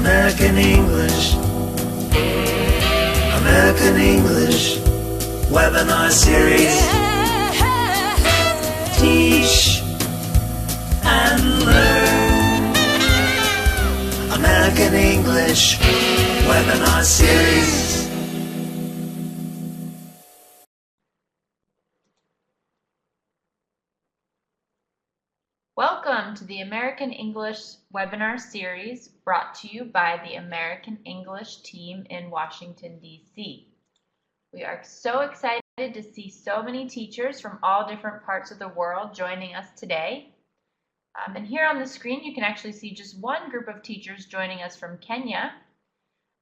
American English, American English webinar series. Teach and learn. American English webinar series. Welcome to the American English webinar series brought to you by the American English team in Washington, D.C. We are so excited to see so many teachers from all different parts of the world joining us today. And here on the screen you can actually see just one group of teachers joining us from Kenya.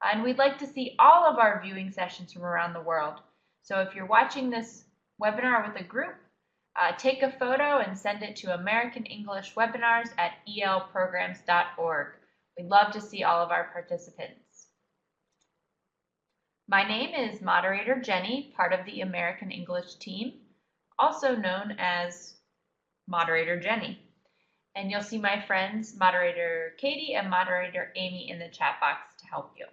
And we'd like to see all of our viewing sessions from around the world. So if you're watching this webinar with a group, take a photo and send it to americanenglishwebinars@elprograms.org. We'd love to see all of our participants. My name is Moderator Jenny, part of the American English team, also known as Moderator Jenny. And you'll see my friends, Moderator Katie and Moderator Amy, in the chat box to help you.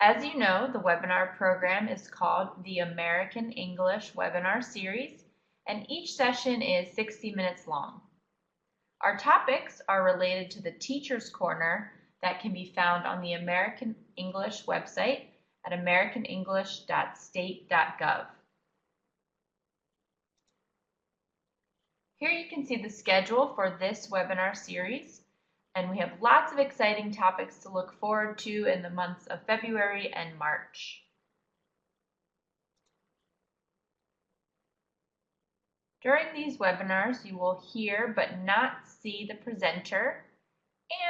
As you know, the webinar program is called the American English Webinar Series, and each session is 60 minutes long. Our topics are related to the Teacher's Corner that can be found on the American English website at americanenglish.state.gov. Here you can see the schedule for this webinar series. And we have lots of exciting topics to look forward to in the months of February and March. During these webinars, you will hear but not see the presenter,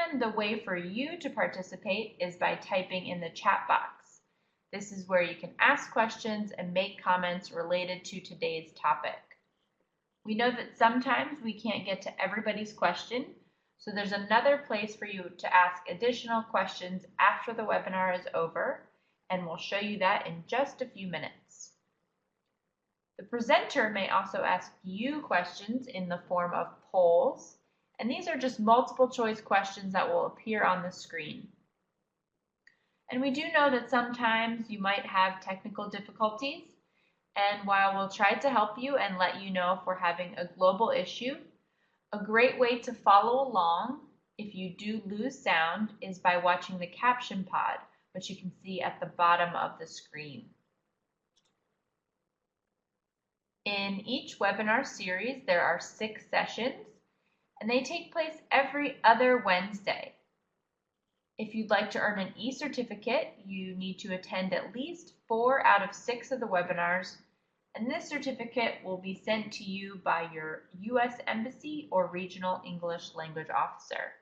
and the way for you to participate is by typing in the chat box. This is where you can ask questions and make comments related to today's topic. We know that sometimes we can't get to everybody's question, so there's another place for you to ask additional questions after the webinar is over, and we'll show you that in just a few minutes. The presenter may also ask you questions in the form of polls, and these are just multiple choice questions that will appear on the screen. And we do know that sometimes you might have technical difficulties, and while we'll try to help you and let you know if we're having a global issue, a great way to follow along if you do lose sound is by watching the caption pod, which you can see at the bottom of the screen. In each webinar series, there are 6 sessions, and they take place every other Wednesday. If you'd like to earn an e-certificate, you need to attend at least 4 out of 6 of the webinars, and this certificate will be sent to you by your U.S. Embassy or Regional English Language Officer.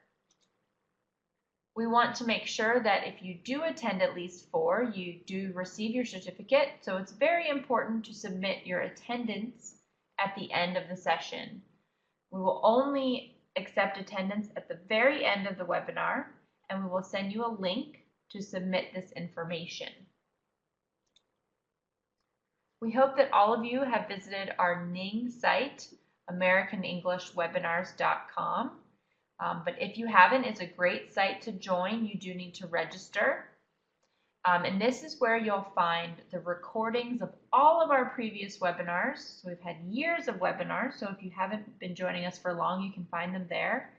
We want to make sure that if you do attend at least 4, you do receive your certificate, so it's very important to submit your attendance at the end of the session. We will only accept attendance at the very end of the webinar, and we will send you a link to submit this information. We hope that all of you have visited our Ning site, americanenglishwebinars.com. But if you haven't, it's a great site to join. You do need to register. And this is where you'll find the recordings of all of our previous webinars. So we've had years of webinars, so if you haven't been joining us for long, you can find them there.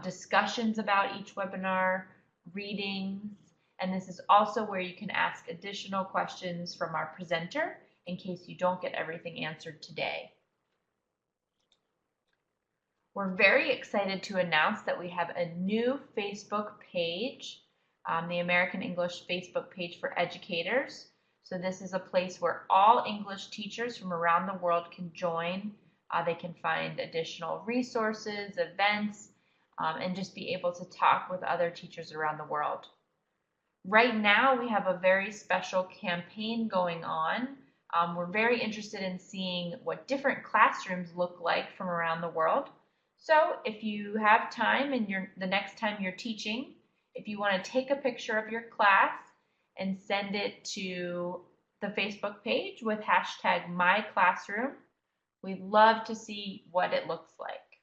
Discussions about each webinar, readings, and this is also where you can ask additional questions from our presenter in case you don't get everything answered today. We're very excited to announce that we have a new Facebook page, the American English Facebook page for educators. So this is a place where all English teachers from around the world can join. They can find additional resources, events, and just be able to talk with other teachers around the world. Right now, we have a very special campaign going on. We're very interested in seeing what different classrooms look like from around the world. So if you have time and the next time you're teaching, if you want to take a picture of your class and send it to the Facebook page with hashtag #MyClassroom, we'd love to see what it looks like.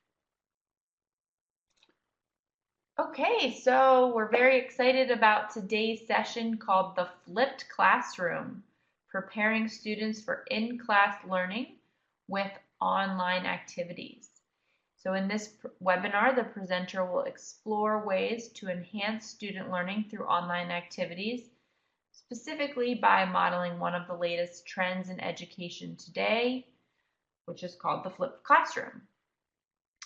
Okay, so we're very excited about today's session called the Flipped Classroom, preparing students for in-class learning with online activities. So in this webinar, the presenter will explore ways to enhance student learning through online activities, specifically by modeling one of the latest trends in education today, which is called the Flipped Classroom.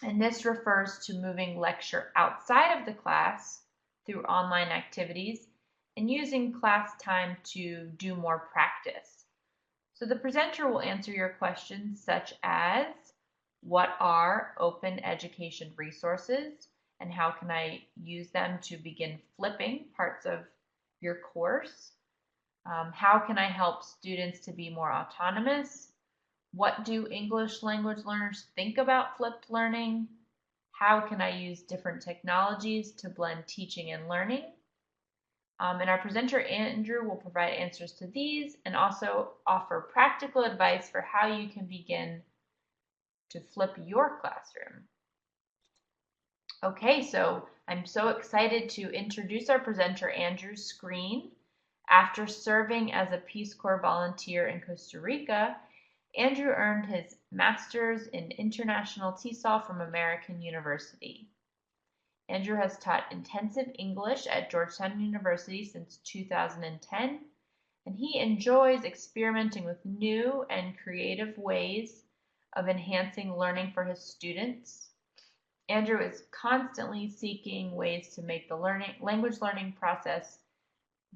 And this refers to moving lecture outside of the class through online activities and using class time to do more practice. So the presenter will answer your questions such as, what are open education resources and how can I use them to begin flipping parts of your course? How can I help students to be more autonomous? What do English language learners think about flipped learning? How can I use different technologies to blend teaching and learning? And our presenter, Andrew, will provide answers to these and also offer practical advice for how you can begin to flip your classroom. Okay, so I'm so excited to introduce our presenter, Andrew Screen. After serving as a Peace Corps volunteer in Costa Rica, Andrew earned his master's in international TESOL from American University. Andrew has taught intensive English at Georgetown University since 2010, and he enjoys experimenting with new and creative ways of enhancing learning for his students. Andrew is constantly seeking ways to make the language learning process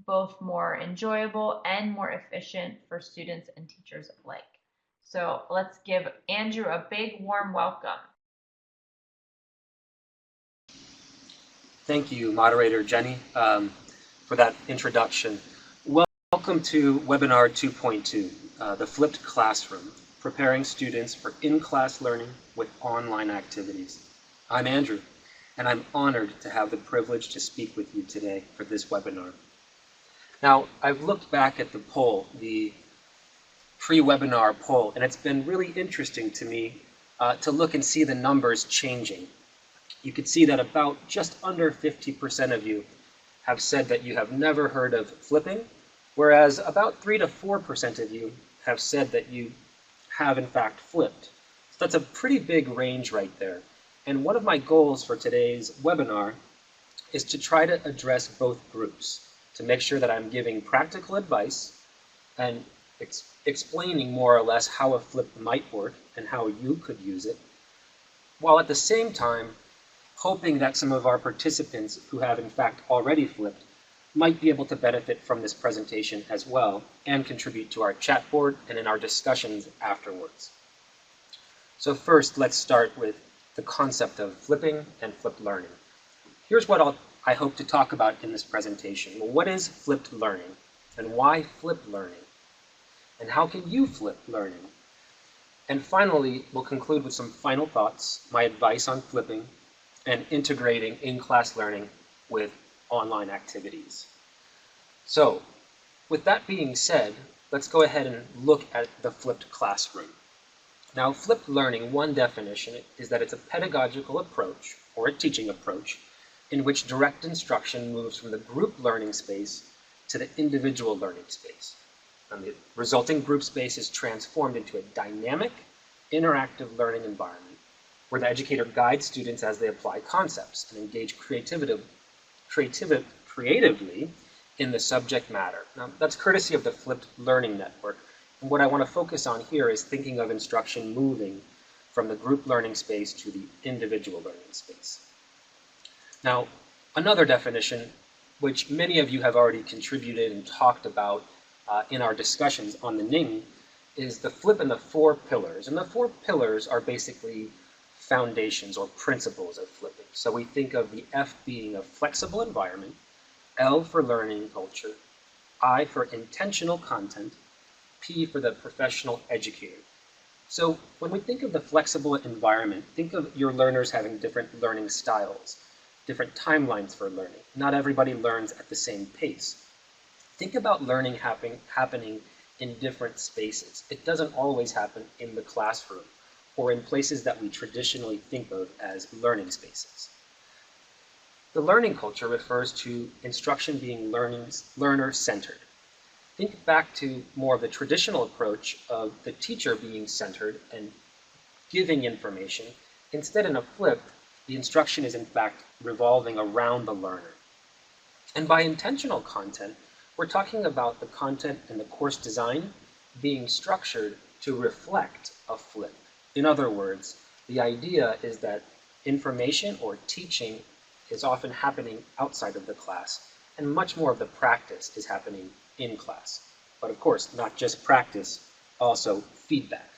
both more enjoyable and more efficient for students and teachers alike. So let's give Andrew a big warm welcome. Thank you, moderator Jenny, for that introduction. Welcome to webinar 2.2, the Flipped Classroom, preparing students for in-class learning with online activities. I'm Andrew, and I'm honored to have the privilege to speak with you today for this webinar. Now, I've looked back at the poll, the pre-webinar poll, and it's been really interesting to me to look and see the numbers changing. You can see that about just under 50% of you have said that you have never heard of flipping, whereas about 3 to 4% of you have said that you have in fact flipped. So that's a pretty big range right there. And one of my goals for today's webinar is to try to address both groups, to make sure that I'm giving practical advice and explaining more or less how a flip might work and how you could use it, while at the same time hoping that some of our participants who have in fact already flipped might be able to benefit from this presentation as well and contribute to our chat board and in our discussions afterwards. So first, let's start with the concept of flipping and flipped learning. Here's what I hope to talk about in this presentation. Well, what is flipped learning and why flipped learning? And how can you flip learning? And finally, we'll conclude with some final thoughts, my advice on flipping, and integrating in-class learning with online activities. So, with that being said, let's go ahead and look at the flipped classroom. Now, flipped learning, one definition is that it's a pedagogical approach, or a teaching approach, in which direct instruction moves from the group learning space to the individual learning space. And the resulting group space is transformed into a dynamic, interactive learning environment where the educator guides students as they apply concepts and engage creatively in the subject matter. Now, that's courtesy of the Flipped Learning Network. And what I want to focus on here is thinking of instruction moving from the group learning space to the individual learning space. Now, another definition, which many of you have already contributed and talked about in our discussions on the Ning, is the flip and the 4 pillars. And the 4 pillars are basically foundations or principles of flipping. So we think of the F being a flexible environment, L for learning and culture, I for intentional content, P for the professional educator. So when we think of the flexible environment, think of your learners having different learning styles, different timelines for learning. Not everybody learns at the same pace. Think about learning happening in different spaces. It doesn't always happen in the classroom or in places that we traditionally think of as learning spaces. The learning culture refers to instruction being learner-centered. Think back to more of the traditional approach of the teacher being centered and giving information. Instead, in a flip, the instruction is in fact revolving around the learner. And by intentional content, we're talking about the content and the course design being structured to reflect a flip. In other words, the idea is that information or teaching is often happening outside of the class, and much more of the practice is happening in class. But of course, not just practice, also feedback.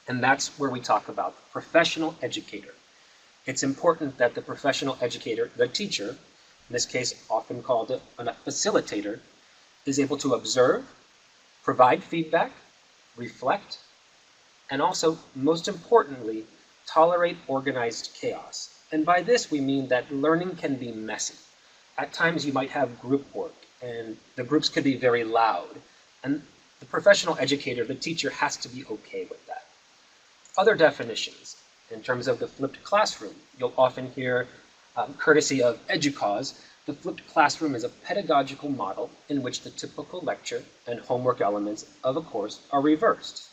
And that's where we talk about the professional educator. It's important that the professional educator, the teacher, in this case often called a facilitator, is able to observe, provide feedback, reflect, and also, most importantly, tolerate organized chaos. And by this we mean that learning can be messy. At times you might have group work, and the groups could be very loud. And the professional educator, the teacher, has to be okay with that. Other definitions, in terms of the flipped classroom, you'll often hear, courtesy of EDUCAUSE, the flipped classroom is a pedagogical model in which the typical lecture and homework elements of a course are reversed.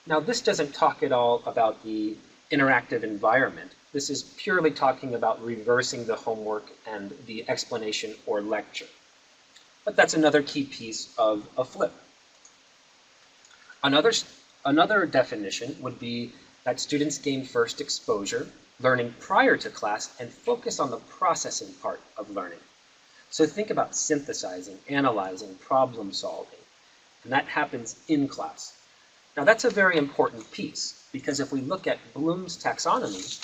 Now, this doesn't talk at all about the interactive environment. This is purely talking about reversing the homework and the explanation or lecture. But that's another key piece of a flip. Another definition would be that students gain first exposure, learning prior to class, and focus on the processing part of learning. So think about synthesizing, analyzing, problem solving, and that happens in class. Now that's a very important piece, because if we look at Bloom's taxonomy,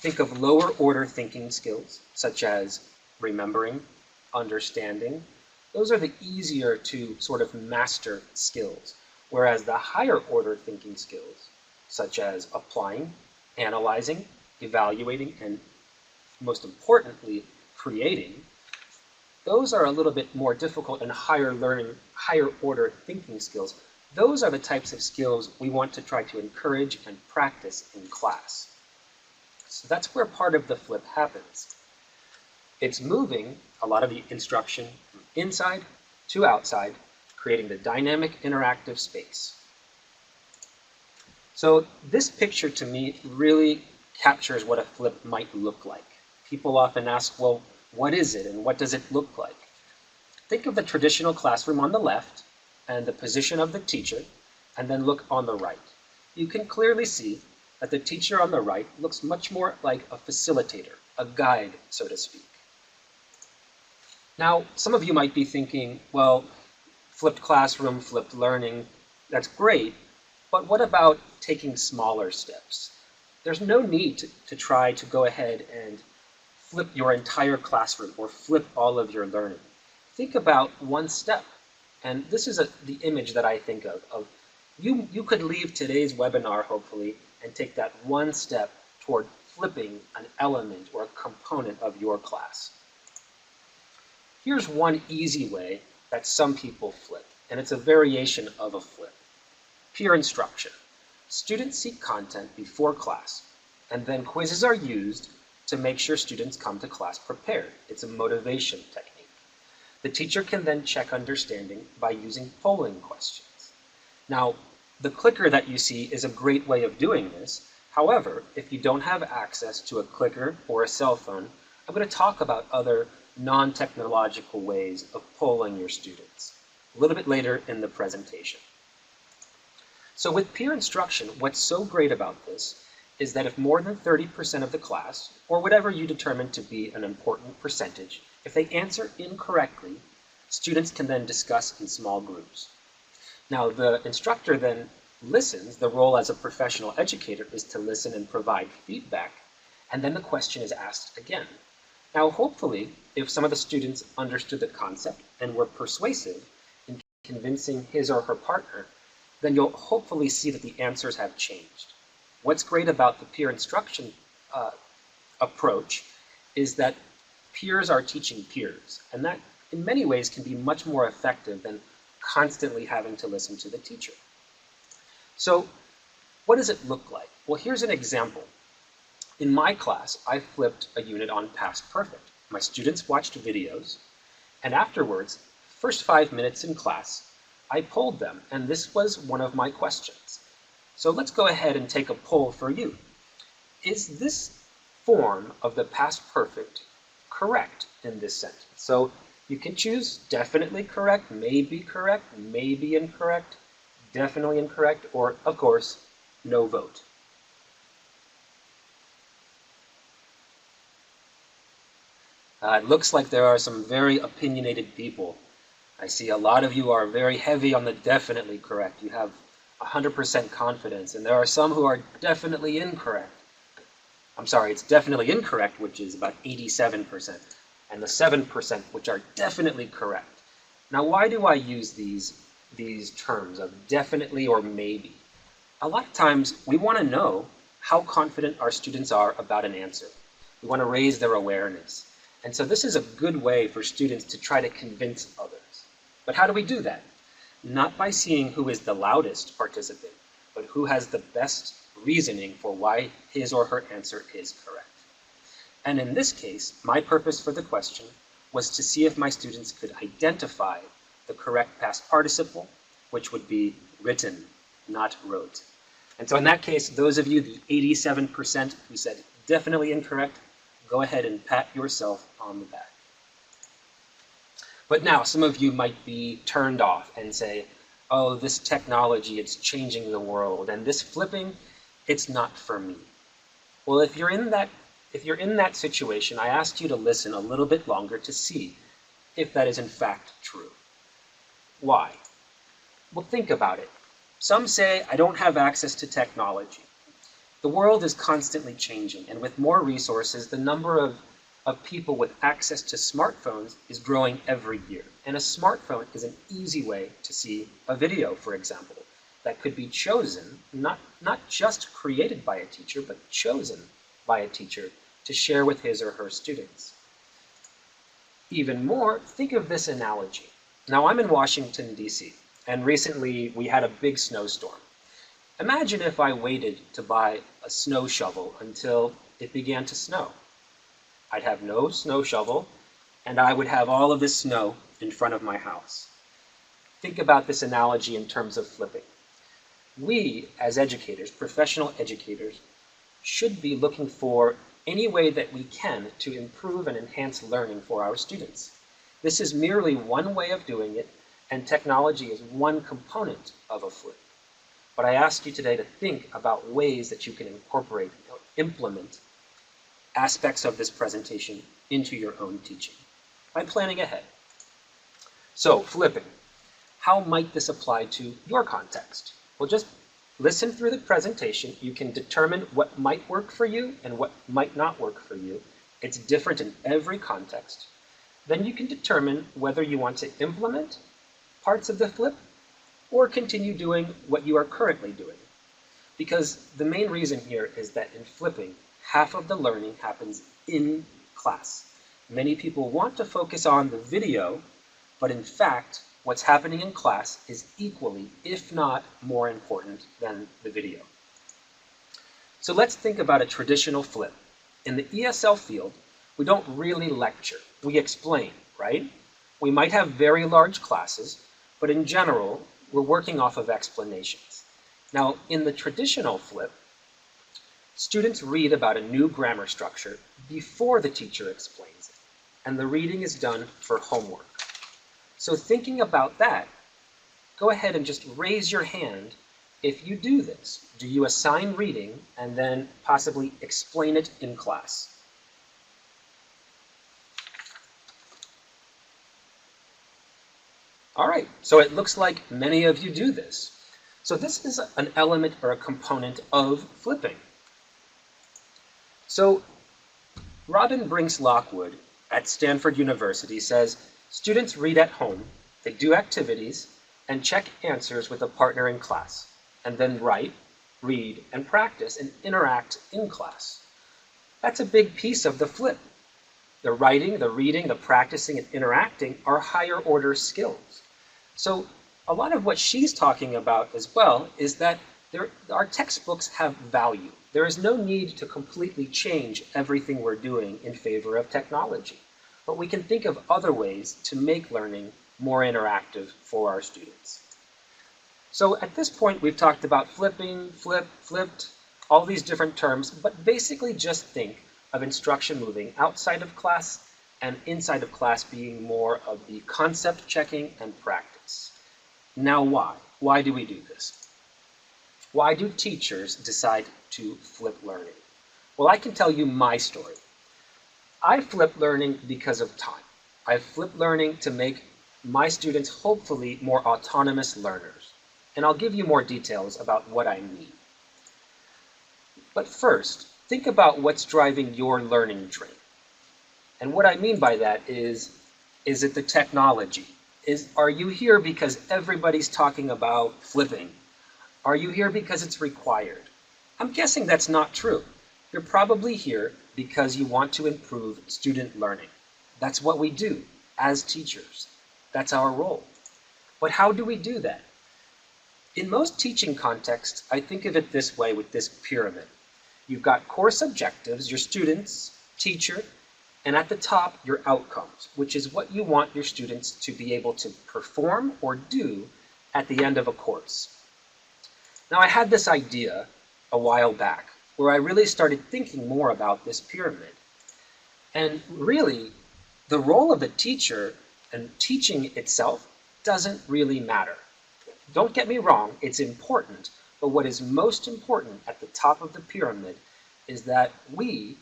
think of lower order thinking skills, such as remembering, understanding. Those are the easier to sort of master skills, whereas the higher order thinking skills, such as applying, analyzing, evaluating, and most importantly, creating, those are a little bit more difficult and higher order thinking skills. Those are the types of skills we want to try to encourage and practice in class. So that's where part of the flip happens. It's moving a lot of the instruction from inside to outside, creating the dynamic interactive space. So this picture to me really captures what a flip might look like. People often ask, well, what is it and what does it look like? Think of the traditional classroom on the left and the position of the teacher, and then look on the right. You can clearly see that the teacher on the right looks much more like a facilitator, a guide, so to speak. Now, some of you might be thinking, well, flipped classroom, flipped learning, that's great, but what about taking smaller steps? There's no need to try to go ahead and flip your entire classroom or flip all of your learning. Think about one step. And this is the image that I think of you could leave today's webinar, hopefully, and take that one step toward flipping an element or a component of your class. Here's one easy way that some people flip, and it's a variation of a flip. Peer instruction. Students seek content before class, and then quizzes are used to make sure students come to class prepared. It's a motivation technique. The teacher can then check understanding by using polling questions. Now, the clicker that you see is a great way of doing this. However, if you don't have access to a clicker or a cell phone, I'm going to talk about other non-technological ways of polling your students a little bit later in the presentation. So with peer instruction, what's so great about this is that if more than 30% of the class, or whatever you determine to be an important percentage, if they answer incorrectly, students can then discuss in small groups. Now, the instructor then listens. The role as a professional educator is to listen and provide feedback, and then the question is asked again. Now, hopefully, if some of the students understood the concept and were persuasive in convincing his or her partner, then you'll hopefully see that the answers have changed. What's great about the peer instruction approach is that peers are teaching peers, and that in many ways can be much more effective than constantly having to listen to the teacher. So what does it look like? Well, here's an example. In my class, I flipped a unit on past perfect. My students watched videos, and afterwards, first 5 minutes in class, I polled them, and this was one of my questions. So let's go ahead and take a poll for you. Is this form of the past perfect correct in this sentence? So you can choose definitely correct, maybe incorrect, definitely incorrect, or, of course, no vote. It looks like there are some very opinionated people. I see a lot of you are very heavy on the definitely correct. You have 100% confidence, and there are some who are definitely incorrect. I'm sorry, it's definitely incorrect, which is about 87%, and the 7% which are definitely correct. Now, why do I use these terms of definitely or maybe? A lot of times we want to know how confident our students are about an answer. We want to raise their awareness. And so this is a good way for students to try to convince others. But how do we do that? Not by seeing who is the loudest participant, but who has the best reasoning for why his or her answer is correct. And in this case, my purpose for the question was to see if my students could identify the correct past participle, which would be written, not wrote. And so in that case, those of you, the 87% who said definitely incorrect, go ahead and pat yourself on the back. But now some of you might be turned off and say, oh, this technology, it's changing the world, and this flipping, it's not for me. Well, if you're in that situation, I asked you to listen a little bit longer to see if that is in fact true. Why? Well, think about it. Some say, I don't have access to technology. The world is constantly changing, and with more resources, the number of people with access to smartphones is growing every year. And a smartphone is an easy way to see a video, for example, that could be chosen, not just created by a teacher, but chosen by a teacher to share with his or her students. Even more, think of this analogy. Now, I'm in Washington, D.C., and recently we had a big snowstorm. Imagine if I waited to buy a snow shovel until it began to snow. I'd have no snow shovel, and I would have all of this snow in front of my house. Think about this analogy in terms of flipping. We, as educators, professional educators, should be looking for any way that we can to improve and enhance learning for our students. This is merely one way of doing it, and technology is one component of a flip. But I ask you today to think about ways that you can incorporate or implement aspects of this presentation into your own teaching by planning ahead. So, flipping. How might this apply to your context? Well, just listen through the presentation. You can determine what might work for you and what might not work for you. It's different in every context. Then you can determine whether you want to implement parts of the flip or continue doing what you are currently doing. Because the main reason here is that in flipping, half of the learning happens in class. Many people want to focus on the video, but in fact, what's happening in class is equally, if not more important than the video. So let's think about a traditional flip. In the ESL field, we don't really lecture, we explain, right? We might have very large classes, but in general, we're working off of explanations. Now, in the traditional flip, students read about a new grammar structure before the teacher explains it, and the reading is done for homework. So thinking about that, go ahead and just raise your hand if you do this. Do you assign reading and then possibly explain it in class? All right, so it looks like many of you do this. So this is an element or a component of flipping. So Robin Brinks Lockwood at Stanford University says, students read at home, they do activities, and check answers with a partner in class, and then write, read, and practice and interact in class. That's a big piece of the flip. The writing, the reading, the practicing, and interacting are higher order skills. So a lot of what she's talking about as well is that our textbooks have value. There is no need to completely change everything we're doing in favor of technology. but we can think of other ways to make learning more interactive for our students. So at this point, we've talked about flipping, flipped, all these different terms, but basically just think of instruction moving outside of class and inside of class being more of the concept checking and practice. Now why? Why do we do this? Why do teachers decide to flip learning? Well, I can tell you my story. I flip learning because of time. I flip learning to make my students hopefully more autonomous learners. And I'll give you more details about what I mean. But first, think about what's driving your learning train. And what I mean by that is it the technology? Are you here because everybody's talking about flipping? Are you here because it's required? I'm guessing that's not true. You're probably here because you want to improve student learning. That's what we do as teachers. That's our role. But how do we do that? In most teaching contexts, I think of it this way with this pyramid. You've got course objectives, your students, teacher, and at the top, your outcomes, which is what you want your students to be able to perform or do at the end of a course. Now, I had this idea a while back where I really started thinking more about this pyramid. And really, the role of the teacher and teaching itself doesn't really matter. Don't get me wrong, it's important, but what is most important at the top of the pyramid is that we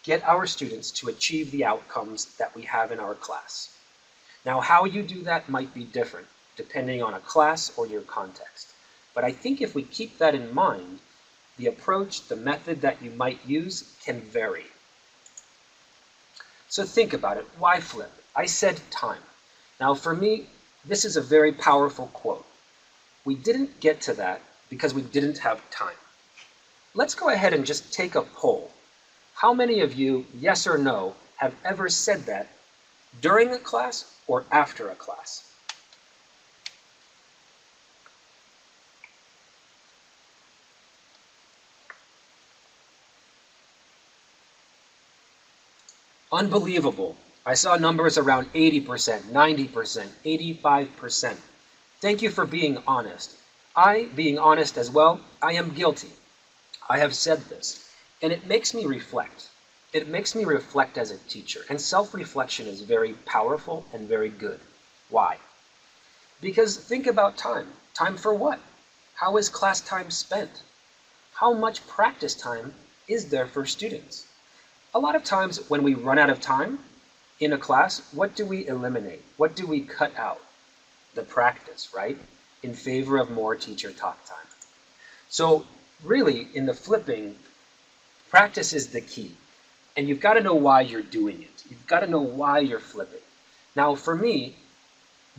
get our students to achieve the outcomes that we have in our class. Now, how you do that might be different depending on a class or your context. But I think if we keep that in mind, the approach, the method that you might use can vary. So think about it. Why flip? I said time. Now, for me, this is a very powerful quote. We didn't get to that because we didn't have time. Let's go ahead and just take a poll. How many of you, yes or no, have ever said that during a class or after a class? Unbelievable. I saw numbers around 80%, 90%, 85%. Thank you for being honest. Being honest as well, I am guilty. I have said this, and it makes me reflect. It makes me reflect as a teacher, and self-reflection is very powerful and very good. Why? Because think about time. Time for what? How is class time spent? How much practice time is there for students? A lot of times when we run out of time in a class, what do we eliminate? What do we cut out? The practice, right? In favor of more teacher talk time. So really, in the flipping, practice is the key. And you've got to know why you're doing it. You've got to know why you're flipping. Now, for me,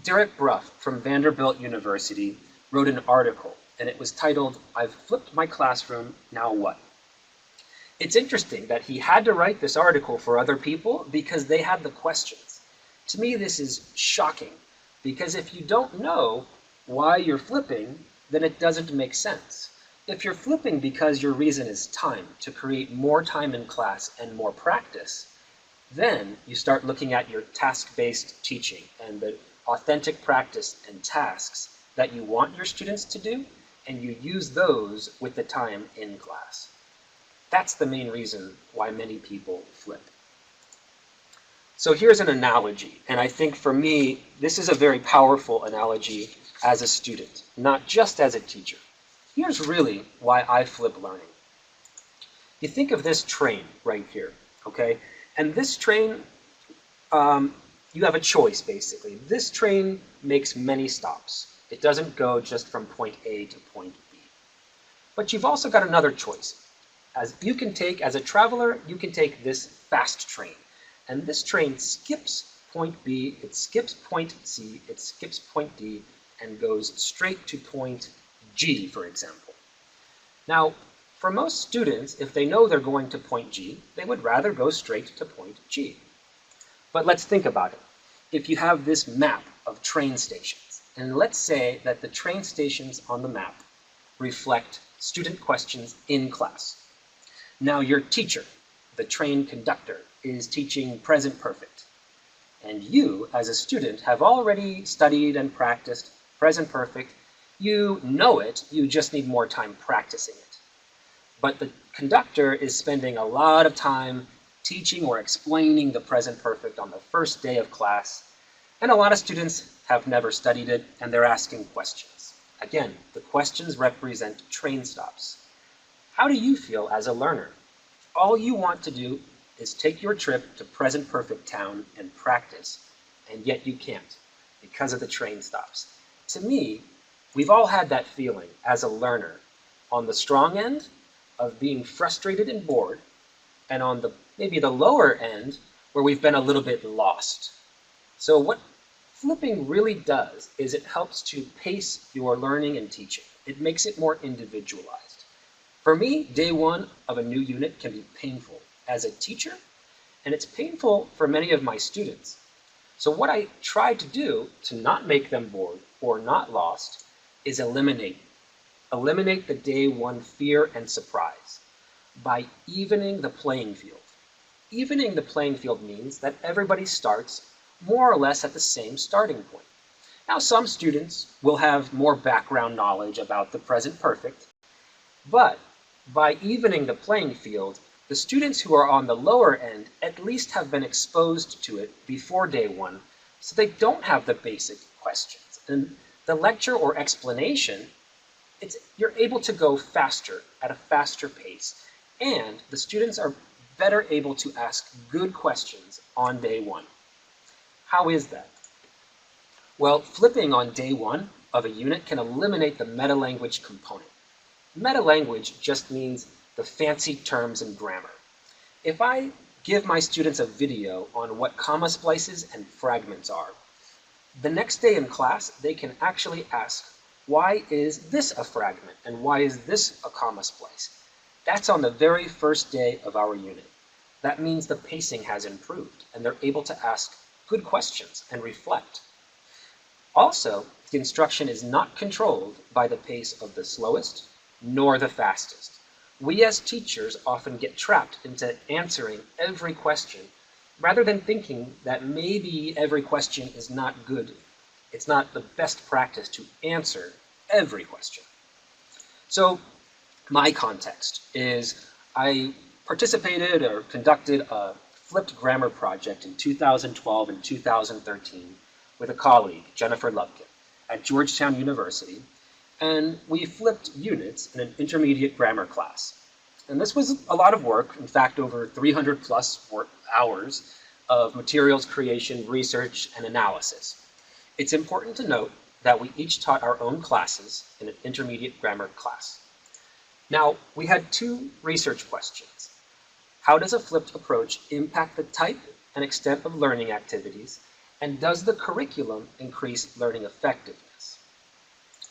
Derek Bruff from Vanderbilt University wrote an article, and it was titled, "I've flipped my classroom, now what?" It's interesting that he had to write this article for other people because they had the questions. To me, this is shocking, because if you don't know why you're flipping, then it doesn't make sense. If you're flipping because your reason is time, to create more time in class and more practice, then you start looking at your task-based teaching and the authentic practice and tasks that you want your students to do, and you use those with the time in class. That's the main reason why many people flip. So here's an analogy, and I think for me, this is a very powerful analogy as a student, not just as a teacher. Here's really why I flip learning. You think of this train right here, okay? And this train, you have a choice, basically. This train makes many stops. It doesn't go just from point A to point B. But you've also got another choice. As a traveler, you can take this fast train. And this train skips point B, it skips point C, it skips point D, and goes straight to point G, for example. Now, for most students, if they know they're going to point G, they would rather go straight to point G. But let's think about it. If you have this map of train stations, and let's say that the train stations on the map reflect student questions in class. Now your teacher, the train conductor, is teaching present perfect. And you, as a student, have already studied and practiced present perfect. You know it, you just need more time practicing it. But the conductor is spending a lot of time teaching or explaining the present perfect on the first day of class, and a lot of students have never studied it, and they're asking questions. Again, the questions represent train stops. How do you feel as a learner? All you want to do is take your trip to present perfect town and practice, and yet you can't because of the train stops. To me, we've all had that feeling as a learner, on the strong end of being frustrated and bored, and on the maybe the lower end where we've been a little bit lost. So what flipping really does is it helps to pace your learning and teaching. It makes it more individualized. For me, day one of a new unit can be painful as a teacher, and it's painful for many of my students. So what I try to do to not make them bored or not lost is eliminate the day one fear and surprise by evening the playing field. Evening the playing field means that everybody starts more or less at the same starting point. Now, some students will have more background knowledge about the present perfect, but by evening the playing field, the students who are on the lower end at least have been exposed to it before day one, so they don't have the basic questions. And the lecture or explanation, you're able to go faster at a faster pace, and the students are better able to ask good questions on day one. How is that? Well, flipping on day one of a unit can eliminate the meta-language component. Meta-language just means the fancy terms in grammar. If I give my students a video on what comma splices and fragments are, the next day in class they can actually ask, why is this a fragment and why is this a comma splice? That's on the very first day of our unit. That means the pacing has improved and they're able to ask good questions and reflect. Also, the instruction is not controlled by the pace of the slowest nor the fastest. We as teachers often get trapped into answering every question rather than thinking that maybe every question is not good. It's not the best practice to answer every question. So my context is I participated or conducted a flipped grammar project in 2012 and 2013 with a colleague, Jennifer Lubkin, at Georgetown University, and we flipped units in an intermediate grammar class. And this was a lot of work, in fact, over 300 plus hours of materials creation, research, and analysis. It's important to note that we each taught our own classes in an intermediate grammar class. Now, we had two research questions. How does a flipped approach impact the type and extent of learning activities, and does the curriculum increase learning effectiveness?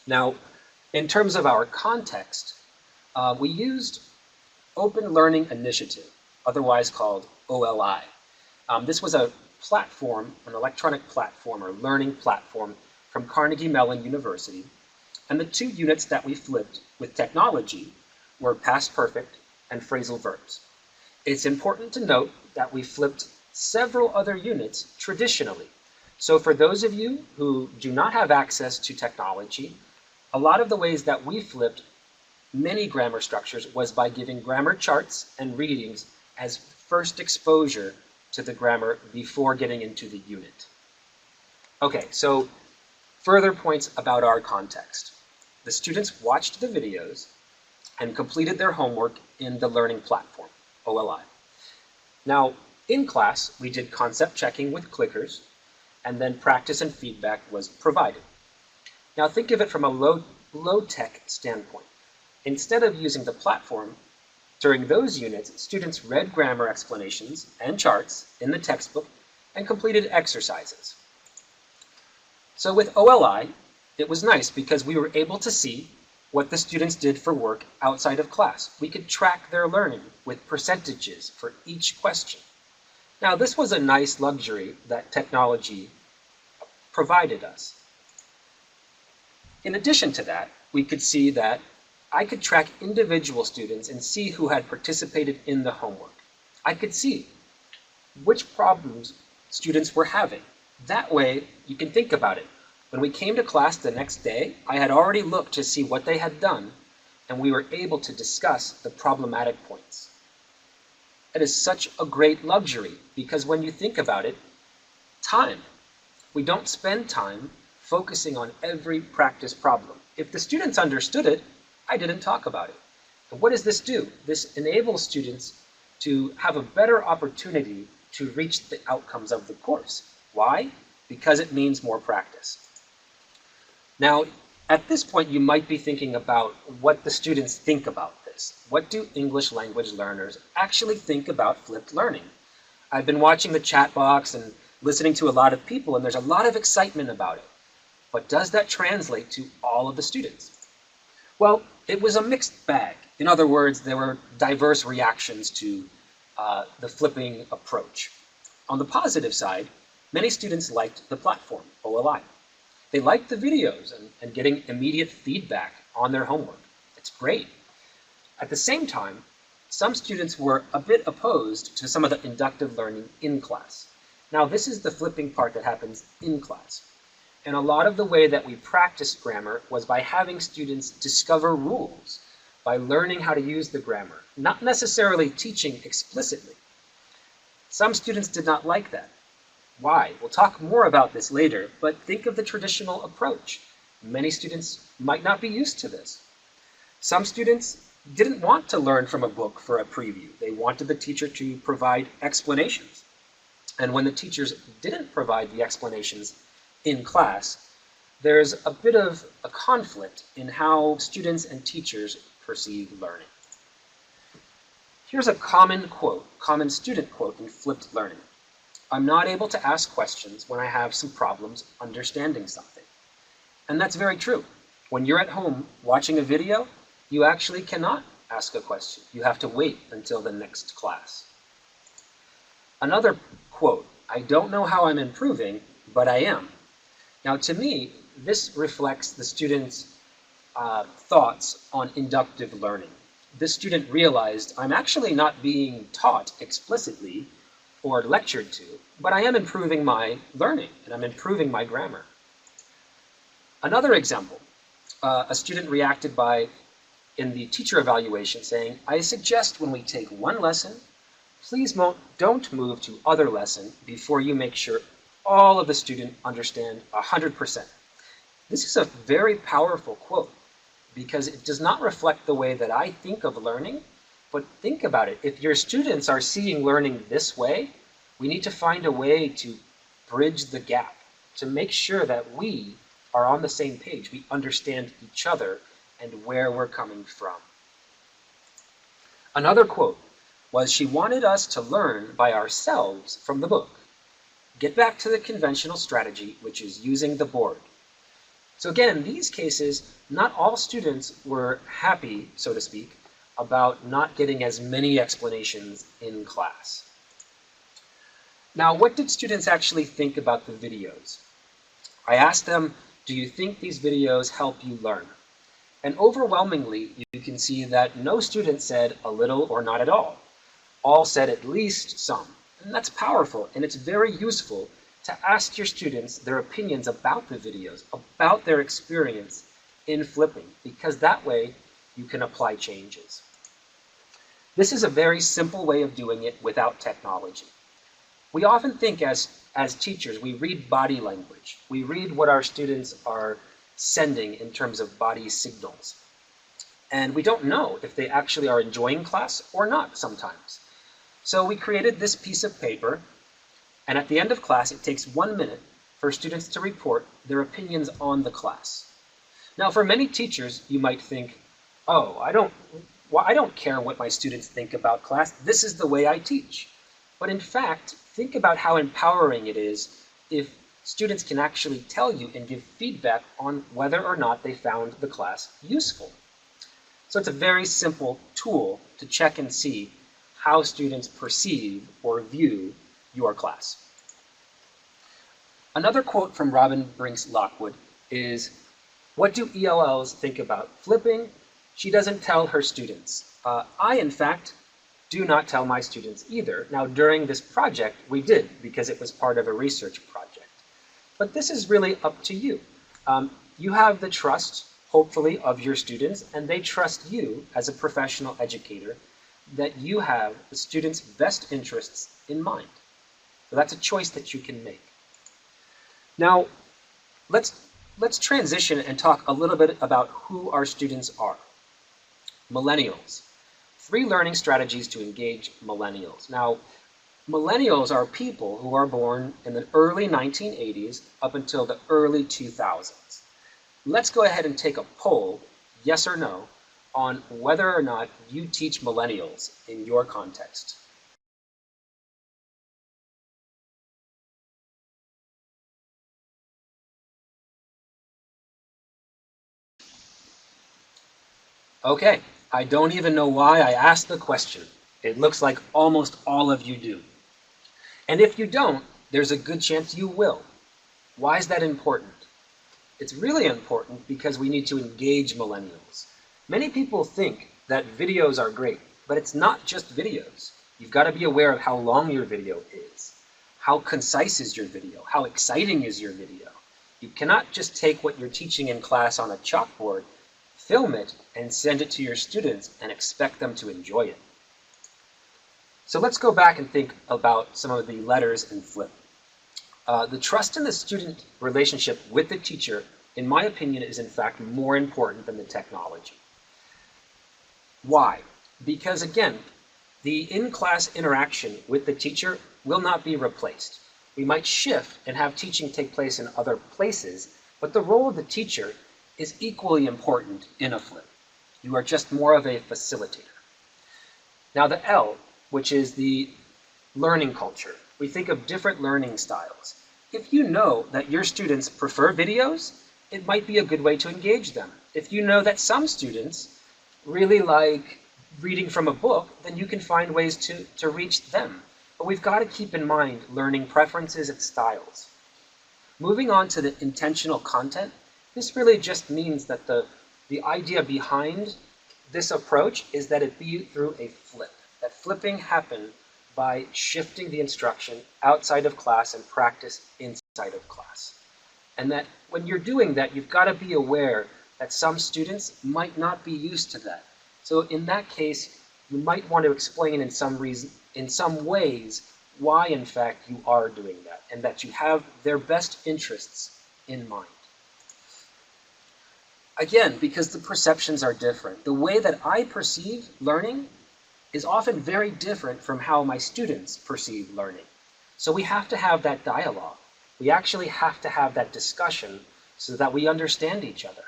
Now, in terms of our context, we used Open Learning Initiative, otherwise called OLI. This was a platform, an electronic platform or learning platform from Carnegie Mellon University, and the two units that we flipped with technology were past perfect and phrasal verbs. It's important to note that we flipped several other units traditionally. So for those of you who do not have access to technology, a lot of the ways that we flipped many grammar structures was by giving grammar charts and readings as first exposure to the grammar before getting into the unit. Okay, so further points about our context. The students watched the videos and completed their homework in the learning platform, OLI. Now, in class, we did concept checking with clickers, and then practice and feedback was provided. Now think of it from a low-tech standpoint. Instead of using the platform, during those units, students read grammar explanations and charts in the textbook and completed exercises. So with OLI, it was nice because we were able to see what the students did for work outside of class. We could track their learning with percentages for each question. Now, this was a nice luxury that technology provided us. In addition to that, we could see that I could track individual students and see who had participated in the homework. I could see which problems students were having. That way, you can think about it. When we came to class the next day, I had already looked to see what they had done, and we were able to discuss the problematic points. It is such a great luxury because when you think about it, time. We don't spend time focusing on every practice problem. If the students understood it, I didn't talk about it. And what does this do? This enables students to have a better opportunity to reach the outcomes of the course. Why? Because it means more practice. Now, at this point, you might be thinking about what the students think about this. What do English language learners actually think about flipped learning? I've been watching the chat box and listening to a lot of people, and there's a lot of excitement about it. But does that translate to all of the students? Well, it was a mixed bag. In other words, there were diverse reactions to the flipping approach. On the positive side, many students liked the platform, OLI. They liked the videos and getting immediate feedback on their homework. It's great. At the same time, some students were a bit opposed to some of the inductive learning in class. Now, this is the flipping part that happens in class. And a lot of the way that we practiced grammar was by having students discover rules, by learning how to use the grammar, not necessarily teaching explicitly. Some students did not like that. Why? We'll talk more about this later, but think of the traditional approach. Many students might not be used to this. Some students didn't want to learn from a book for a preview. They wanted the teacher to provide explanations. And when the teachers didn't provide the explanations in class, there's a bit of a conflict in how students and teachers perceive learning. Here's a common quote, common student quote in flipped learning. I'm not able to ask questions when I have some problems understanding something. And that's very true. When you're at home watching a video, you actually cannot ask a question. You have to wait until the next class. Another quote, I don't know how I'm improving, but I am. Now, to me, this reflects the student's thoughts on inductive learning. This student realized I'm actually not being taught explicitly or lectured to, but I am improving my learning and I'm improving my grammar. Another example, a student reacted by, in the teacher evaluation, saying, I suggest when we take one lesson, please don't move to other lesson before you make sure all of the student understand 100%. This is a very powerful quote because it does not reflect the way that I think of learning, but think about it. If your students are seeing learning this way, we need to find a way to bridge the gap, to make sure that we are on the same page. We understand each other and where we're coming from. Another quote was, she wanted us to learn by ourselves from the book. Get back to the conventional strategy, which is using the board. So again, in these cases, not all students were happy, so to speak, about not getting as many explanations in class. Now, what did students actually think about the videos? I asked them, do you think these videos help you learn? And overwhelmingly, you can see that no student said a little or not at all. All said at least some. And that's powerful, and it's very useful to ask your students their opinions about the videos, about their experience in flipping, because that way you can apply changes. This is a very simple way of doing it without technology. We often think as teachers, we read body language. We read what our students are sending in terms of body signals. And we don't know if they actually are enjoying class or not sometimes. So we created this piece of paper, and at the end of class, it takes 1 minute for students to report their opinions on the class. Now, for many teachers, you might think, oh, I don't care what my students think about class. This is the way I teach. But in fact, think about how empowering it is if students can actually tell you and give feedback on whether or not they found the class useful. So it's a very simple tool to check and see how students perceive or view your class. Another quote from Robin Brinks Lockwood is, what do ELLs think about flipping? She doesn't tell her students. I, in fact, do not tell my students either. Now, during this project, we did, because it was part of a research project. But this is really up to you. You have the trust, hopefully, of your students, and they trust you as a professional educator that you have the students' best interests in mind. So that's a choice that you can make. Now, let's transition and talk a little bit about who our students are. Millennials. 3 learning strategies to engage millennials. Now, millennials are people who are born in the early 1980s up until the early 2000s. Let's go ahead and take a poll, yes or no, on whether or not you teach millennials in your context. Okay, I don't even know why I asked the question. It looks like almost all of you do. And if you don't, there's a good chance you will. Why is that important? It's really important because we need to engage millennials. Many people think that videos are great, but it's not just videos. You've got to be aware of how long your video is. How concise is your video? How exciting is your video? You cannot just take what you're teaching in class on a chalkboard, film it, and send it to your students and expect them to enjoy it. So let's go back and think about some of the letters in FLIP. The trust in the student relationship with the teacher, in my opinion, is in fact more important than the technology. Why? Because again, the in-class interaction with the teacher will not be replaced. We might shift and have teaching take place in other places, but the role of the teacher is equally important in a FLIP. You are just more of a facilitator. Now the L, which is the learning culture. We think of different learning styles. If you know that your students prefer videos, it might be a good way to engage them. If you know that some students really like reading from a book, then you can find ways to reach them. But we've got to keep in mind learning preferences and styles. Moving on to the intentional content, this really just means that the idea behind this approach is that it be through a flip. That flipping happen by shifting the instruction outside of class and practice inside of class. And that when you're doing that, you've got to be aware that some students might not be used to that. So in that case, you might want to explain in some ways why in fact you are doing that, and that you have their best interests in mind. Again, because the perceptions are different. The way that I perceive learning is often very different from how my students perceive learning. So we have to have that dialogue. We actually have to have that discussion so that we understand each other.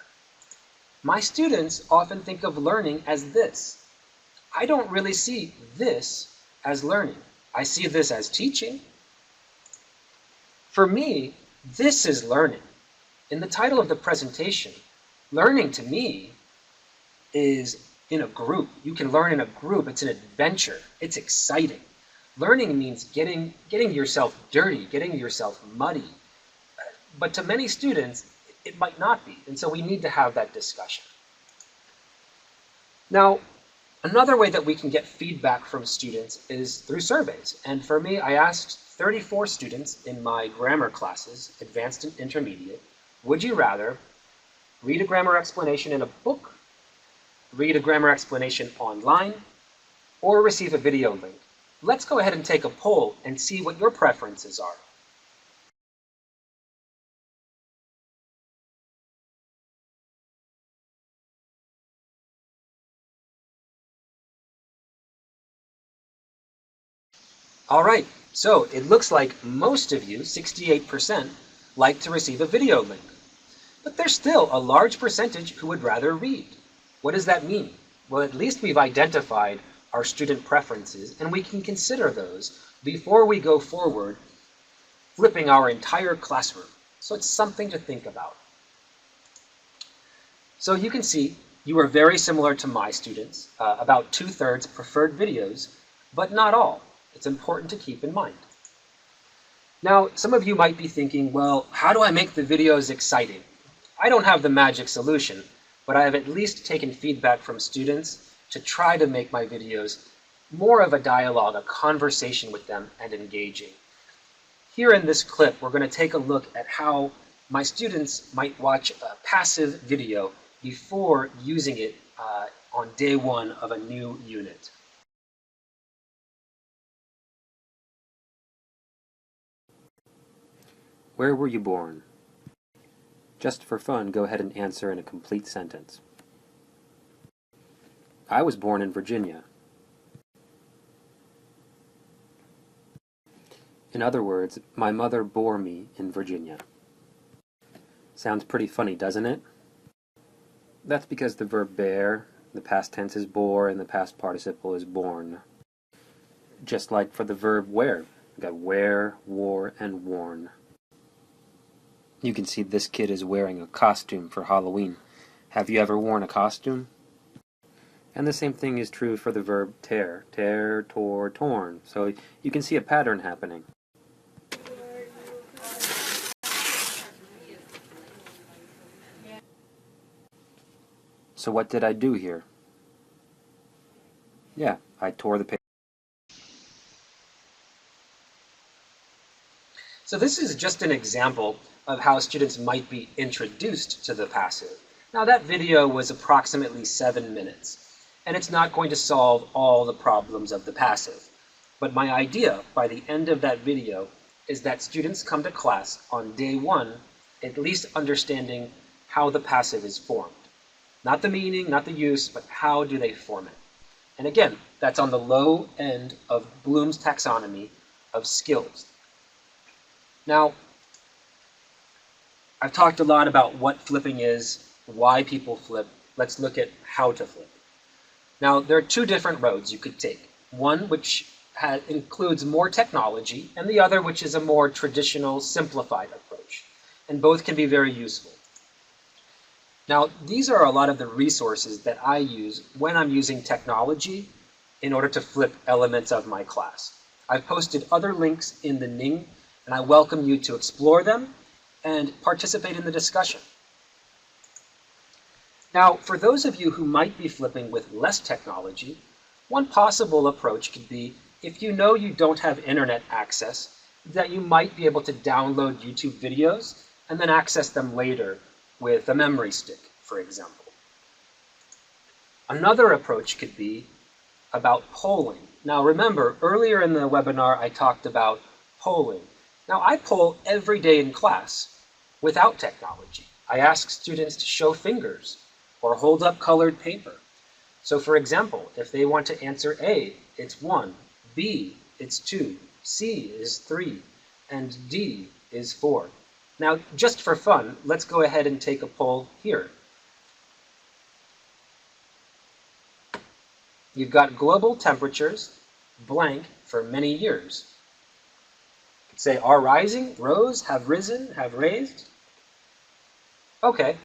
My students often think of learning as this. I don't really see this as learning. I see this as teaching. For me, this is learning. In the title of the presentation, learning to me is in a group. You can learn in a group. It's an adventure. It's exciting. Learning means getting yourself dirty, getting yourself muddy. But to many students, it might not be. And so we need to have that discussion. Now, another way that we can get feedback from students is through surveys. And for me, I asked 34 students in my grammar classes, advanced and intermediate, would you rather read a grammar explanation in a book, read a grammar explanation online, or receive a video link? Let's go ahead and take a poll and see what your preferences are. All right, so it looks like most of you, 68%, like to receive a video link. But there's still a large percentage who would rather read. What does that mean? Well, at least we've identified our student preferences, and we can consider those before we go forward, flipping our entire classroom. So it's something to think about. So you can see you are very similar to my students. About 2/3 preferred videos, but not all. It's important to keep in mind. Now, some of you might be thinking, well, how do I make the videos exciting? I don't have the magic solution, but I have at least taken feedback from students to try to make my videos more of a dialogue, a conversation with them, and engaging. Here in this clip, we're going to take a look at how my students might watch a passive video before using it on day one of a new unit. Where were you born? Just for fun, go ahead and answer in a complete sentence. I was born in Virginia. In other words, my mother bore me in Virginia. Sounds pretty funny, doesn't it? That's because the verb bear, the past tense is bore, and the past participle is born. Just like for the verb wear. We've got wear, wore, and worn. You can see this kid is wearing a costume for Halloween. Have you ever worn a costume? And the same thing is true for the verb tear. Tear, tore, torn. So you can see a pattern happening. So what did I do here? Yeah, I tore the paper. So this is just an example of how students might be introduced to the passive. Now that video was approximately 7 minutes, and it's not going to solve all the problems of the passive. But my idea by the end of that video is that students come to class on day one at least understanding how the passive is formed. Not the meaning, not the use, but how do they form it. And again, that's on the low end of Bloom's taxonomy of skills. Now, I've talked a lot about what flipping is, why people flip. Let's look at how to flip. Now, there are two different roads you could take. One which includes more technology, and the other which is a more traditional, simplified approach. And both can be very useful. Now, these are a lot of the resources that I use when I'm using technology in order to flip elements of my class. I've posted other links in the Ning, and I welcome you to explore them and participate in the discussion. Now, for those of you who might be flipping with less technology, one possible approach could be, if you know you don't have internet access, that you might be able to download YouTube videos and then access them later with a memory stick, for example. Another approach could be about polling. Now remember, earlier in the webinar I talked about polling. Now I poll every day in class without technology. I ask students to show fingers or hold up colored paper. So for example, if they want to answer A, it's 1, B, it's 2, C is 3, and D is 4. Now, just for fun, let's go ahead and take a poll here. You've got global temperatures, blank, for many years. Say, are rising, rose, have risen, have raised? Okay,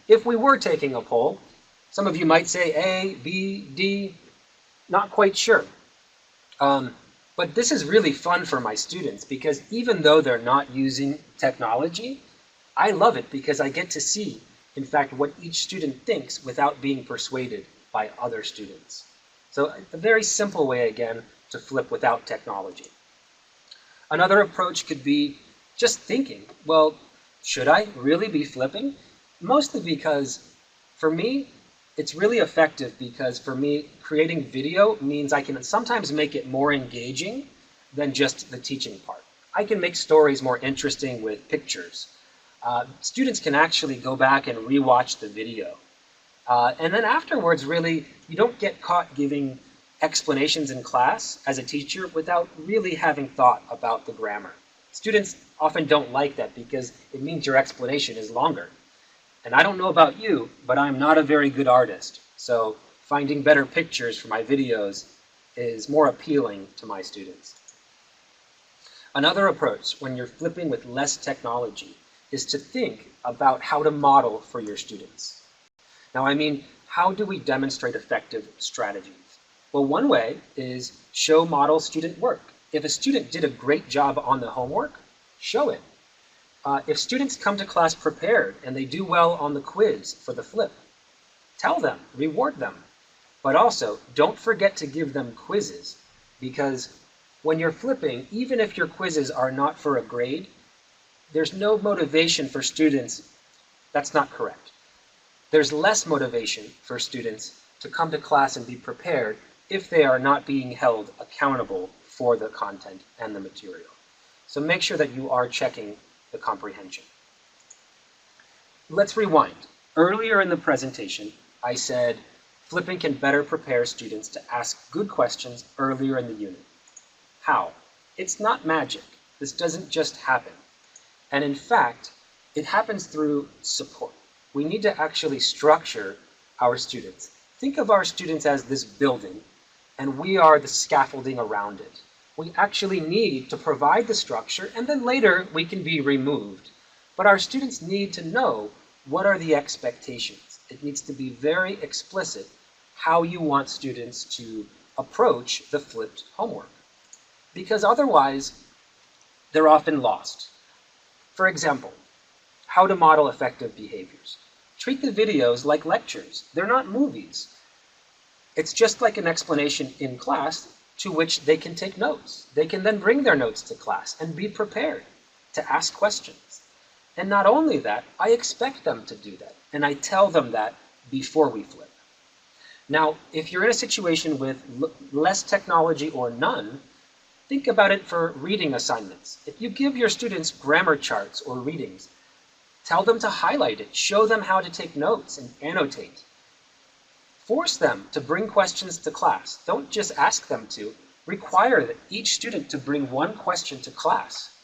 if we were taking a poll, some of you might say A, B, D, not quite sure. But this is really fun for my students because even though they're not using technology, I love it because I get to see, in fact, what each student thinks without being persuaded by other students. So a very simple way, again, to flip without technology. Another approach could be just thinking, well, should I really be flipping? Mostly because, for me, it's really effective because for me, creating video means I can sometimes make it more engaging than just the teaching part. I can make stories more interesting with pictures. Students can actually go back and rewatch the video. And then afterwards, really, you don't get caught giving explanations in class as a teacher without really having thought about the grammar. Students often don't like that because it means your explanation is longer. And I don't know about you, but I'm not a very good artist. So finding better pictures for my videos is more appealing to my students. Another approach when you're flipping with less technology is to think about how to model for your students. Now, I mean, how do we demonstrate effective strategies? Well, one way is show model student work. If a student did a great job on the homework, show it. If students come to class prepared and they do well on the quiz for the flip, tell them, reward them. But also, don't forget to give them quizzes, because when you're flipping, even if your quizzes are not for a grade, there's no motivation for students. That's not correct. There's less motivation for students to come to class and be prepared if they are not being held accountable for the content and the material. So make sure that you are checking the comprehension. Let's rewind. Earlier in the presentation, I said flipping can better prepare students to ask good questions earlier in the unit. How? It's not magic. This doesn't just happen. And in fact, it happens through support. We need to actually structure our students. Think of our students as this building, and we are the scaffolding around it. We actually need to provide the structure, and then later we can be removed. But our students need to know what are the expectations. It needs to be very explicit how you want students to approach the flipped homework, because otherwise they're often lost. For example, how to model effective behaviors. Treat the videos like lectures. They're not movies. It's just like an explanation in class to which they can take notes. They can then bring their notes to class and be prepared to ask questions. And not only that, I expect them to do that. And I tell them that before we flip. Now, if you're in a situation with less technology or none, think about it for reading assignments. If you give your students grammar charts or readings, tell them to highlight it, show them how to take notes and annotate. Force them to bring questions to class. Don't just ask them to. Require that each student to bring one question to class.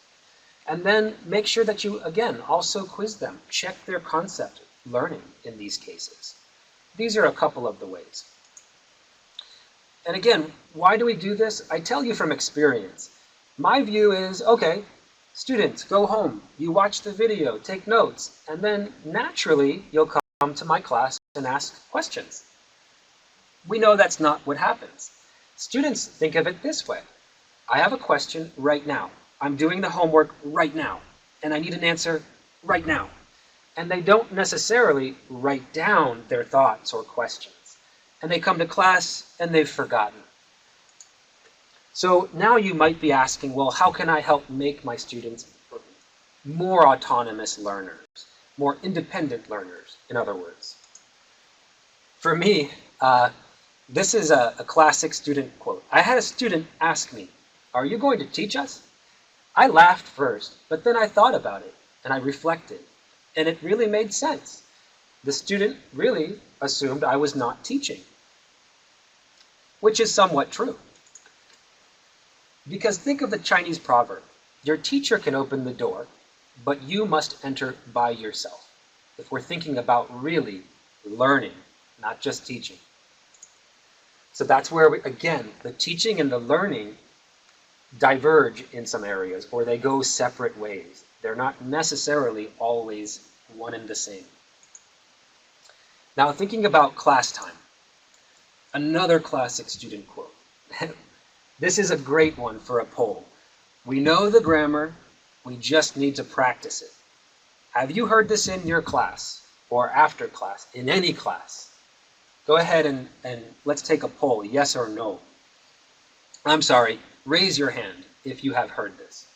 And then make sure that you, again, also quiz them. Check their concept learning in these cases. These are a couple of the ways. And again, why do we do this? I tell you from experience. My view is, okay, students, go home. You watch the video, take notes, and then naturally you'll come to my class and ask questions. We know that's not what happens. Students think of it this way. I have a question right now. I'm doing the homework right now, and I need an answer right now. And they don't necessarily write down their thoughts or questions. And they come to class and they've forgotten. So now you might be asking, well, how can I help make my students more autonomous learners, more independent learners, in other words? For me, this is a classic student quote. I had a student ask me, "Are you going to teach us?" I laughed first, but then I thought about it and I reflected, and it really made sense. The student really assumed I was not teaching, which is somewhat true. Because think of the Chinese proverb, your teacher can open the door, but you must enter by yourself. If we're thinking about really learning, not just teaching. So that's where, again, the teaching and the learning diverge in some areas, or they go separate ways. They're not necessarily always one and the same. Now, thinking about class time, another classic student quote. This is a great one for a poll. We know the grammar, we just need to practice it. Have you heard this in your class or after class, in any class? Go ahead and let's take a poll, yes or no. I'm sorry, raise your hand if you have heard this.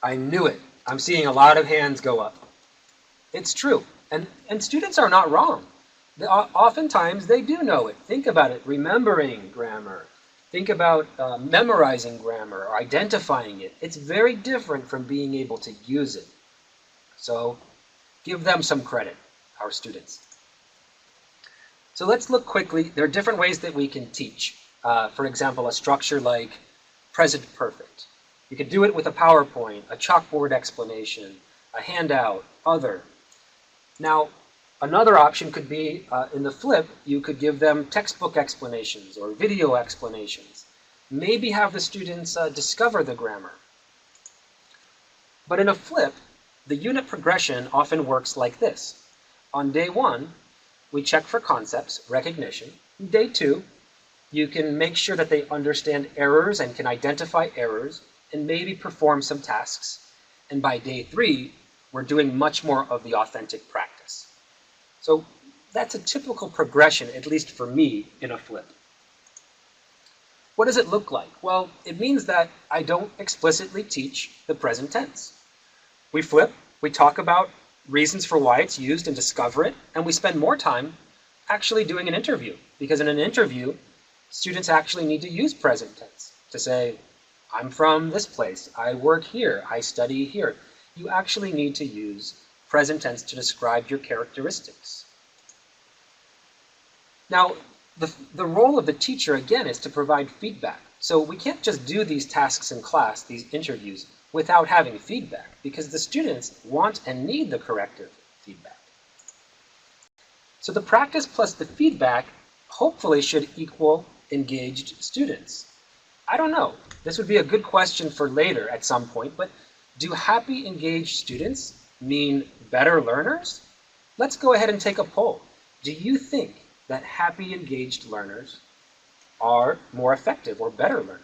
I knew it. I'm seeing a lot of hands go up. It's true, and students are not wrong. Oftentimes they do know it. Think about it, remembering grammar. Think about memorizing grammar or identifying it. It's very different from being able to use it. So give them some credit, our students. So let's look quickly. There are different ways that we can teach. For example, a structure like present perfect. You could do it with a PowerPoint, a chalkboard explanation, a handout, other. Now, another option could be, in the flip, you could give them textbook explanations or video explanations. Maybe have the students discover the grammar. But in a flip, the unit progression often works like this. On day 1, we check for concepts, recognition. Day 2, you can make sure that they understand errors and can identify errors and maybe perform some tasks. And by day 3, we're doing much more of the authentic practice. So that's a typical progression, at least for me, in a flip. What does it look like? Well, it means that I don't explicitly teach the present tense. We flip, we talk about reasons for why it's used and discover it, and we spend more time actually doing an interview. Because in an interview, students actually need to use present tense to say, I'm from this place, I work here, I study here. You actually need to use present tense to describe your characteristics. Now, the role of the teacher, again, is to provide feedback. So we can't just do these tasks in class, these interviews, without having feedback, because the students want and need the corrective feedback. So the practice plus the feedback hopefully should equal engaged students. I don't know. This would be a good question for later at some point, but do happy, engaged students mean better learners? Let's go ahead and take a poll. Do you think that happy, engaged learners are more effective or better learners?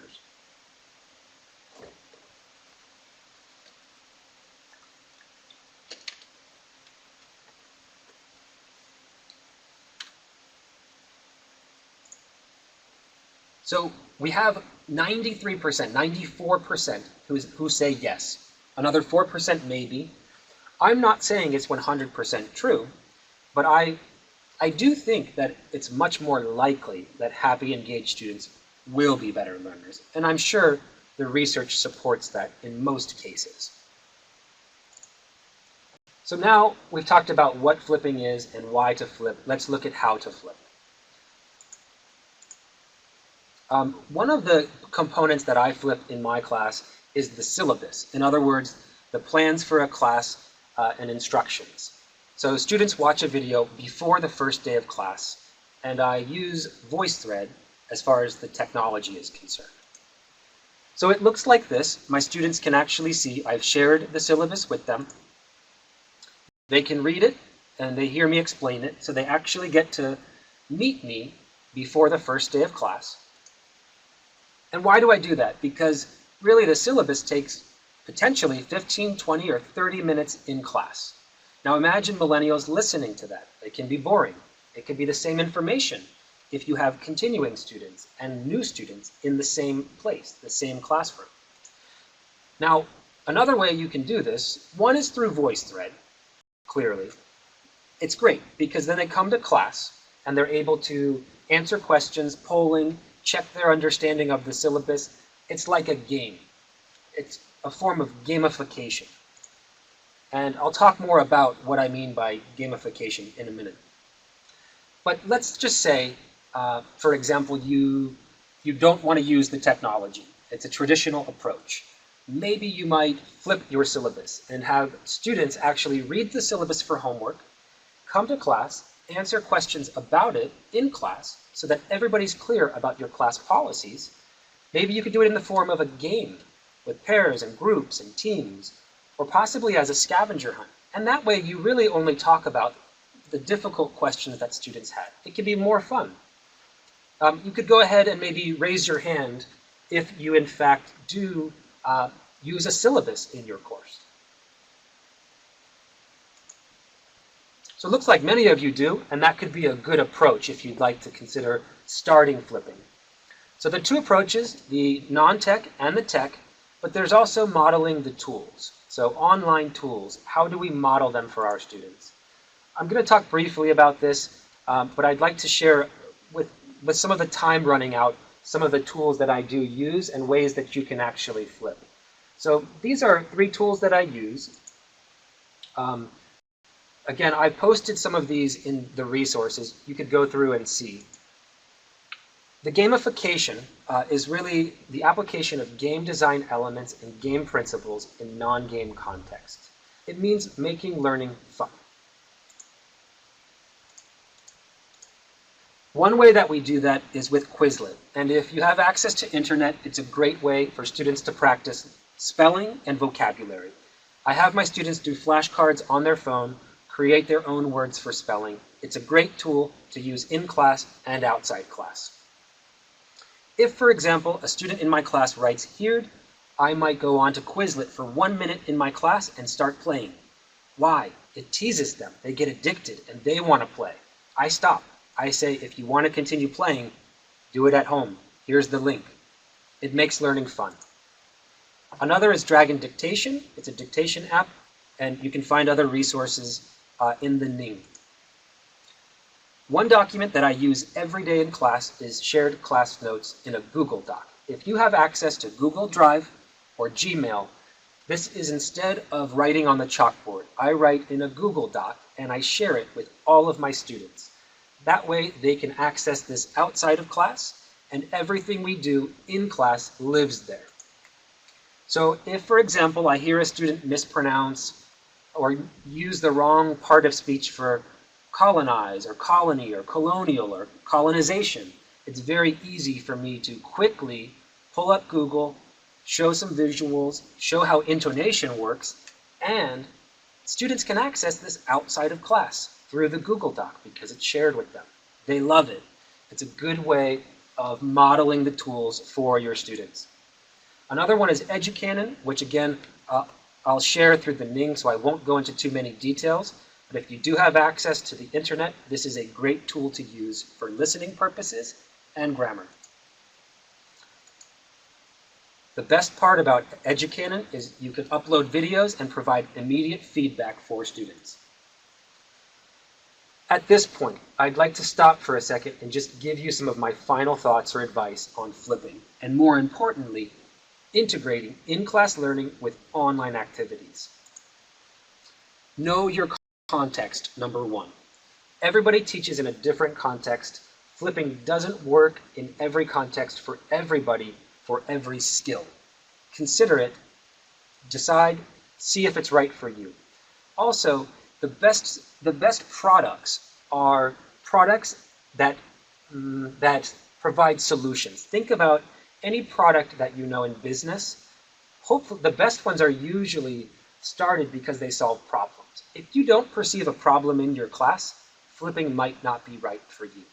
So we have 93%, 94% who say yes. Another 4% maybe. I'm not saying it's 100% true, but I do think that it's much more likely that happy, engaged students will be better learners. And I'm sure the research supports that in most cases. So now we've talked about what flipping is and why to flip. Let's look at how to flip. One of the components that I flip in my class is the syllabus. In other words, the plans for a class and instructions. So students watch a video before the first day of class, and I use Voicethread as far as the technology is concerned. So it looks like this. My students can actually see I've shared the syllabus with them. They can read it, and they hear me explain it, so they actually get to meet me before the first day of class. And why do I do that? Because really the syllabus takes potentially 15, 20, or 30 minutes in class. Now imagine millennials listening to that. It can be boring. It could be the same information if you have continuing students and new students in the same place, the same classroom. Now, another way you can do this, one is through Voicethread, clearly. It's great because then they come to class and they're able to answer questions, polling, check their understanding of the syllabus. It's like a game. It's a form of gamification. And I'll talk more about what I mean by gamification in a minute. But let's just say, for example, you don't want to use the technology. It's a traditional approach. Maybe you might flip your syllabus and have students actually read the syllabus for homework, come to class, answer questions about it in class so that everybody's clear about your class policies. Maybe you could do it in the form of a game with pairs and groups and teams, or possibly as a scavenger hunt. And that way you really only talk about the difficult questions that students had. It can be more fun. You could go ahead and maybe raise your hand if you in fact do use a syllabus in your course. So it looks like many of you do, and that could be a good approach if you'd like to consider starting flipping. So the two approaches, the non-tech and the tech, but there's also modeling the tools. So online tools, how do we model them for our students? I'm going to talk briefly about this, but I'd like to share with some of the time running out, some of the tools that I do use and ways that you can actually flip. So these are 3 tools that I use. Again, I posted some of these in the resources. You could go through and see. The gamification is really the application of game design elements and game principles in non-game contexts. It means making learning fun. One way that we do that is with Quizlet. And if you have access to internet, it's a great way for students to practice spelling and vocabulary. I have my students do flashcards on their phone, create their own words for spelling. It's a great tool to use in class and outside class. If, for example, a student in my class writes "heerd," I might go on to Quizlet for 1 minute in my class and start playing. Why? It teases them. They get addicted and they want to play. I stop. I say, if you want to continue playing, do it at home. Here's the link. It makes learning fun. Another is Dragon Dictation. It's a dictation app, and you can find other resources in the Ning. One document that I use every day in class is shared class notes in a Google Doc. If you have access to Google Drive or Gmail, this is instead of writing on the chalkboard. I write in a Google Doc and I share it with all of my students. That way they can access this outside of class, and everything we do in class lives there. So if, for example, I hear a student mispronounce or use the wrong part of speech for colonize or colony or colonial or colonization, it's very easy for me to quickly pull up Google, show some visuals, show how intonation works, and students can access this outside of class through the Google Doc because it's shared with them. They love it. It's a good way of modeling the tools for your students. Another one is Educanon, which again, I'll share through the Ning, so I won't go into too many details. But if you do have access to the internet, this is a great tool to use for listening purposes and grammar. The best part about Educanon is you can upload videos and provide immediate feedback for students. At this point, I'd like to stop for a second and just give you some of my final thoughts or advice on flipping, and more importantly, integrating in-class learning with online activities. Know your context, number one. Everybody teaches in a different context. Flipping doesn't work in every context for everybody, for every skill. Consider it, decide, see if it's right for you. Also, the best products are products that provide solutions. Think about any product that you know in business. Hopefully, the best ones are usually started because they solve problems. If you don't perceive a problem in your class, flipping might not be right for you.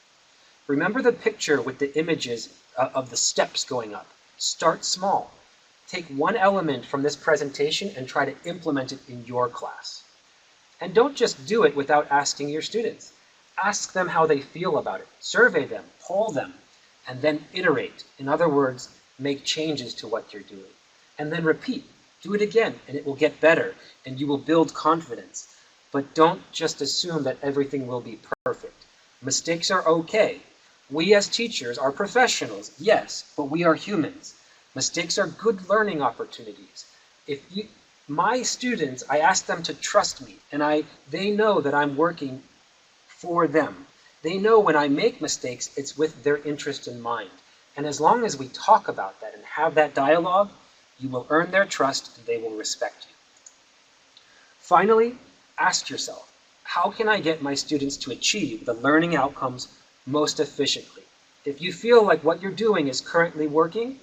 Remember the picture with the images of the steps going up. Start small. Take one element from this presentation and try to implement it in your class. And don't just do it without asking your students. Ask them how they feel about it. Survey them, poll them, and then iterate. In other words, make changes to what you're doing. And then repeat. Do it again, and it will get better, and you will build confidence. But don't just assume that everything will be perfect. Mistakes are okay. We as teachers are professionals, yes, but we are humans. Mistakes are good learning opportunities. My students, I ask them to trust me, and they know that I'm working for them. They know when I make mistakes, it's with their interest in mind. And as long as we talk about that and have that dialogue, you will earn their trust and they will respect you. Finally, ask yourself, how can I get my students to achieve the learning outcomes most efficiently? If you feel like what you're doing is currently working,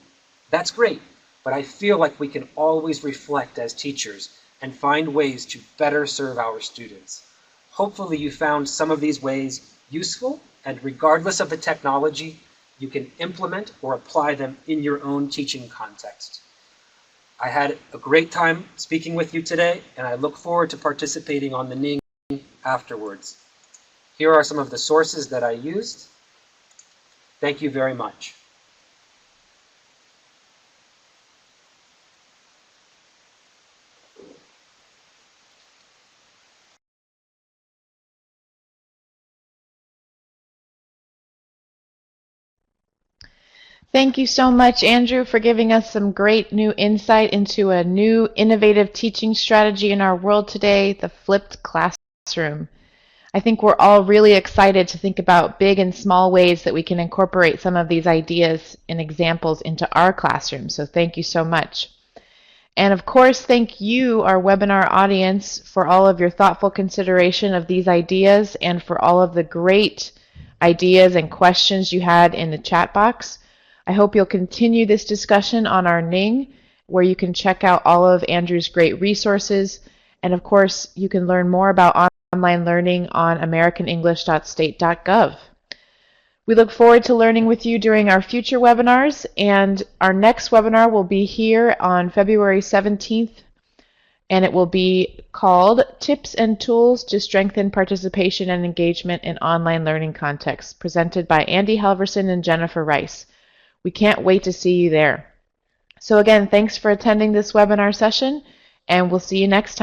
that's great, but I feel like we can always reflect as teachers and find ways to better serve our students. Hopefully you found some of these ways useful, and regardless of the technology, you can implement or apply them in your own teaching context. I had a great time speaking with you today, and I look forward to participating on the Ning afterwards. Here are some of the sources that I used. Thank you very much. Thank you so much, Andrew, for giving us some great new insight into a new innovative teaching strategy in our world today, the flipped classroom. I think we're all really excited to think about big and small ways that we can incorporate some of these ideas and examples into our classroom. So thank you so much. And of course, thank you, our webinar audience, for all of your thoughtful consideration of these ideas and for all of the great ideas and questions you had in the chat box. I hope you'll continue this discussion on our Ning, where you can check out all of Andrew's great resources. And of course, you can learn more about online learning on americanenglish.state.gov. We look forward to learning with you during our future webinars, and our next webinar will be here on February 17th. and it will be called Tips and Tools to Strengthen Participation and Engagement in Online Learning Contexts, presented by Andy Halverson and Jennifer Rice. We can't wait to see you there. So again, thanks for attending this webinar session, and we'll see you next time.